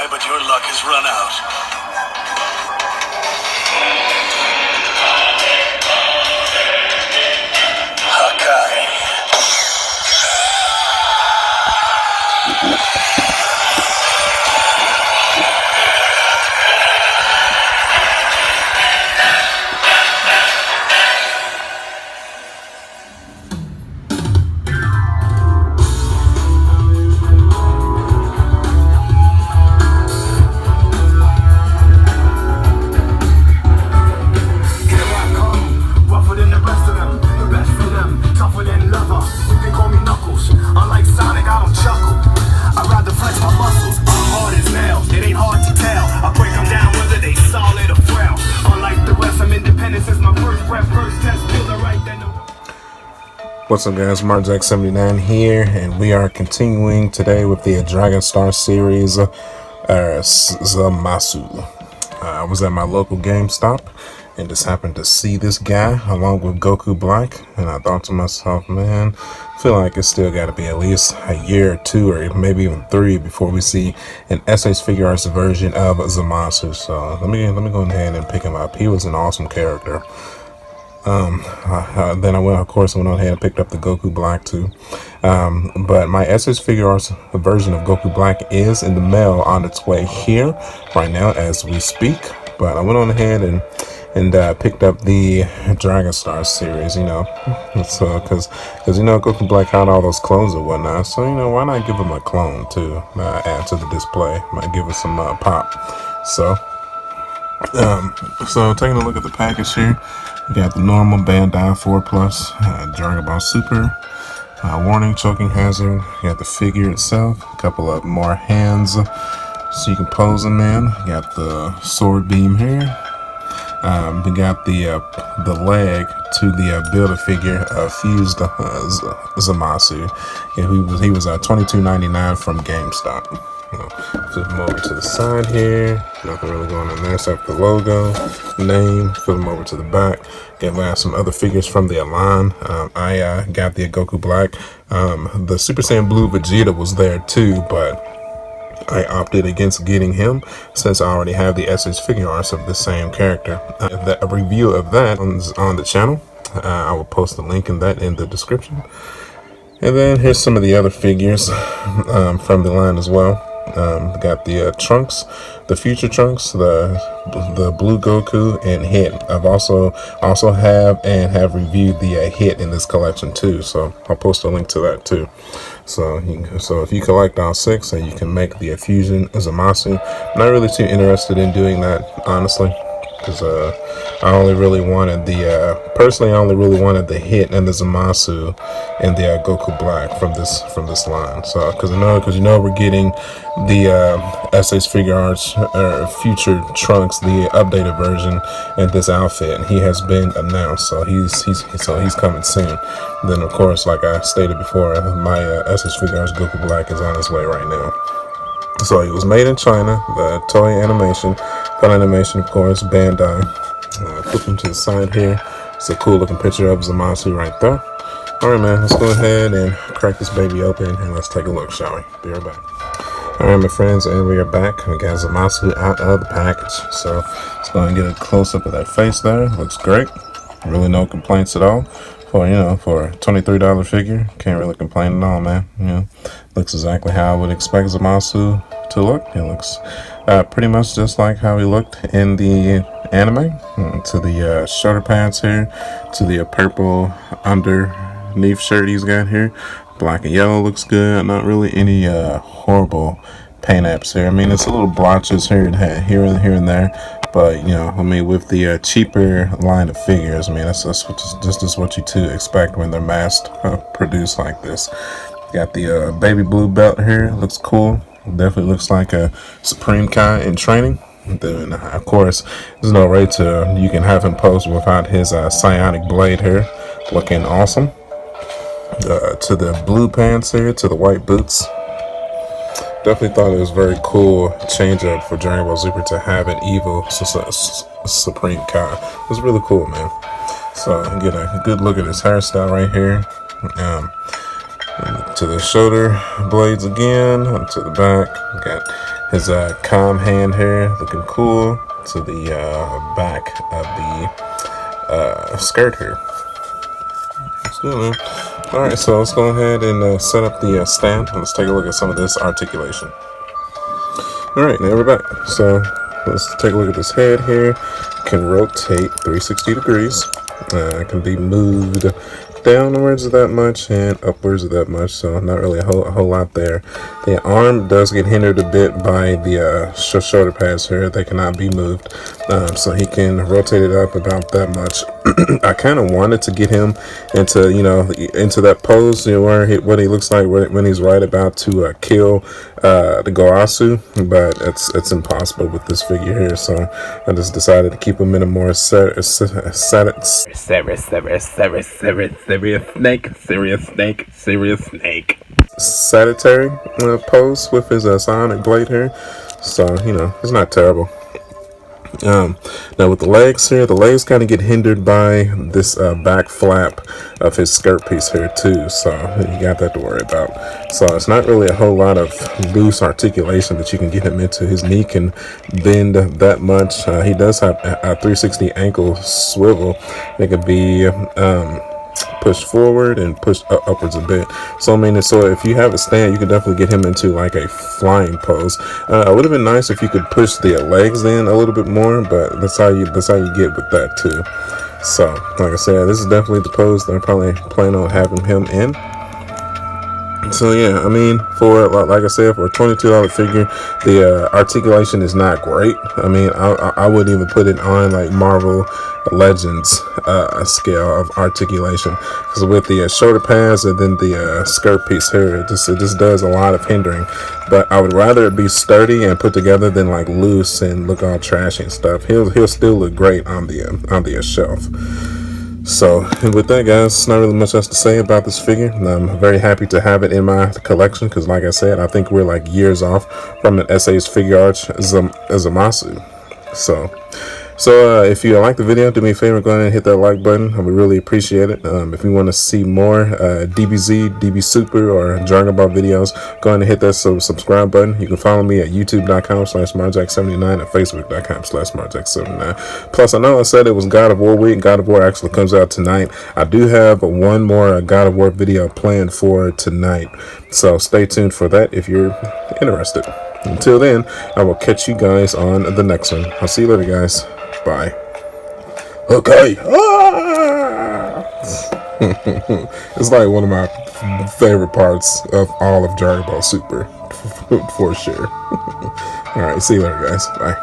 try, but your luck has run out. Hakai. What's up, guys? MarJack79 here, and we are continuing today with the Dragon Star series, Zamasu. I was at my local GameStop and just happened to see this guy along with Goku Black, and I thought to myself, man, I feel like it's still got to be at least a year or two, or maybe even 3 before we see an SH Figure Arts version of Zamasu. So let me go ahead and pick him up. He was an awesome character. Then I went on ahead and picked up the Goku Black too. But my SS Figure Arts version of Goku Black is in the mail on its way here right now as we speak. But I went on ahead and picked up the Dragon Star series, so because Goku Black had all those clones and whatnot. So why not give him a clone to add to the display? Might give us some pop. So taking a look at the package here. You got the normal Bandai 4+, Dragon Ball Super, warning, choking hazard. You got the figure itself, a couple of more hands so you can pose them in. You got the sword beam here. We got the leg to the Build-A-Figure fused Zamasu. Yeah, he was $22.99 from GameStop. Flip them over to the side here. Nothing really going on there except the logo, name. Flip them over to the back. Got some other figures from the line. I got the Goku Black. The Super Saiyan Blue Vegeta was there too, but I opted against getting him since I already have the SH Figure Arts of the same character. A review of that on the channel. I will post the link in the description. And then here's some of the other figures from the line as well. Got the Trunks, the Future Trunks, the Blue Goku, and Hit. I've also have reviewed the Hit in this collection too, so I'll post a link to that too. So if you collect all 6, you can make the Fusion Zamasu. I'm not really too interested in doing that, honestly, because I only really wanted personally I only really wanted the Hit and the Zamasu and the Goku Black from this line. So because we're getting the SH Figure Arts Future Trunks, the updated version, in this outfit, and he has been announced, so he's coming soon. Then of course, like I stated before, my SH Figure Arts Goku Black is on his way right now. So it was made in China, the Toei Animation, Fun Animation, of course, Bandai. Flip him to the side here. It's a cool looking picture of Zamasu right there. Alright, man, let's go ahead and crack this baby open and let's take a look, shall we? Be right back. Alright, my friends, and we are back. We got Zamasu out of the package. So let's go and get a close up of that face there. Looks great. Really no complaints at all. For a $23 figure, can't really complain at all, man. Looks exactly how I would expect Zamasu to look. It looks pretty much just like how he looked in the anime. To the shoulder pads here, to the purple underneath shirt he's got here. Black and yellow looks good. Not really any horrible paint apps here. I mean, it's a little blotches here and there. But with the cheaper line of figures, I mean, that's just what you to expect when they're mass produced like this. Got the baby blue belt here. Looks cool. Definitely looks like a Supreme Kai in training. Then, of course, there's no way you can have him pose without his psionic blade here. Looking awesome. To the blue pants here, to the white boots. Definitely thought it was very cool change up for Dragon Ball Super to have an evil Supreme Kai. It was really cool, man. So get a good look at his hairstyle right here. To the shoulder blades again, onto the back. Got his calm hand here, looking cool. To the back of the skirt here. That's good, man. Alright, so let's go ahead and set up the stand. Let's take a look at some of this articulation. Alright, now we're back. So let's take a look at this head here. Can rotate 360 degrees. Can be moved downwards that much and upwards that much, so not really a whole lot there. The arm does get hindered a bit by the shoulder pads here. They cannot be moved, so he can rotate it up about that much. I kind of wanted to get him into, into that pose, where what he looks like when he's right about to kill the Zamasu, but it's impossible with this figure here. So I just decided to keep him in a more serious snake sanitary pose with his sonic blade here. So it's not terrible. Now with the legs here, the legs kind of get hindered by this back flap of his skirt piece here too, so you got that to worry about. So it's not really a whole lot of loose articulation that you can get him into. His knee can bend that much. He does have a 360 ankle swivel. It could be pushed forward and pushed upwards a bit. So so if you have a stand, you can definitely get him into like a flying pose. It would have been nice if you could push the legs in a little bit more, but that's how you get with that too. So like I said, this is definitely the pose that I'm probably planning on having him in. So yeah, I mean, for like I said, for a $22 figure, the articulation is not great. I mean, I wouldn't even put it on like Marvel Legends scale of articulation, because with the shoulder pads and then the skirt piece here, it just does a lot of hindering. But I would rather it be sturdy and put together than like loose and look all trashy and stuff. He'll still look great on the shelf. So with that, guys, not really much else to say about this figure. I'm very happy to have it in my collection, because like I said, I think we're like years off from an SA's Figure Arts Zamasu. So if you like the video, do me a favor, go ahead and hit that like button. I would really appreciate it. If you want to see more DBZ, DB Super, or Dragon Ball videos, go ahead and hit that subscribe button. You can follow me at youtube.com/marjack79 and facebook.com/marjack79. Plus, I know I said it was God of War week. God of War actually comes out tonight. I do have one more God of War video planned for tonight, so stay tuned for that if you're interested. Until then, I will catch you guys on the next one. I'll see you later, guys. Bye. Okay. It's like one of my favorite parts of all of Dragon Ball Super, for sure. All right, see you later, guys. Bye.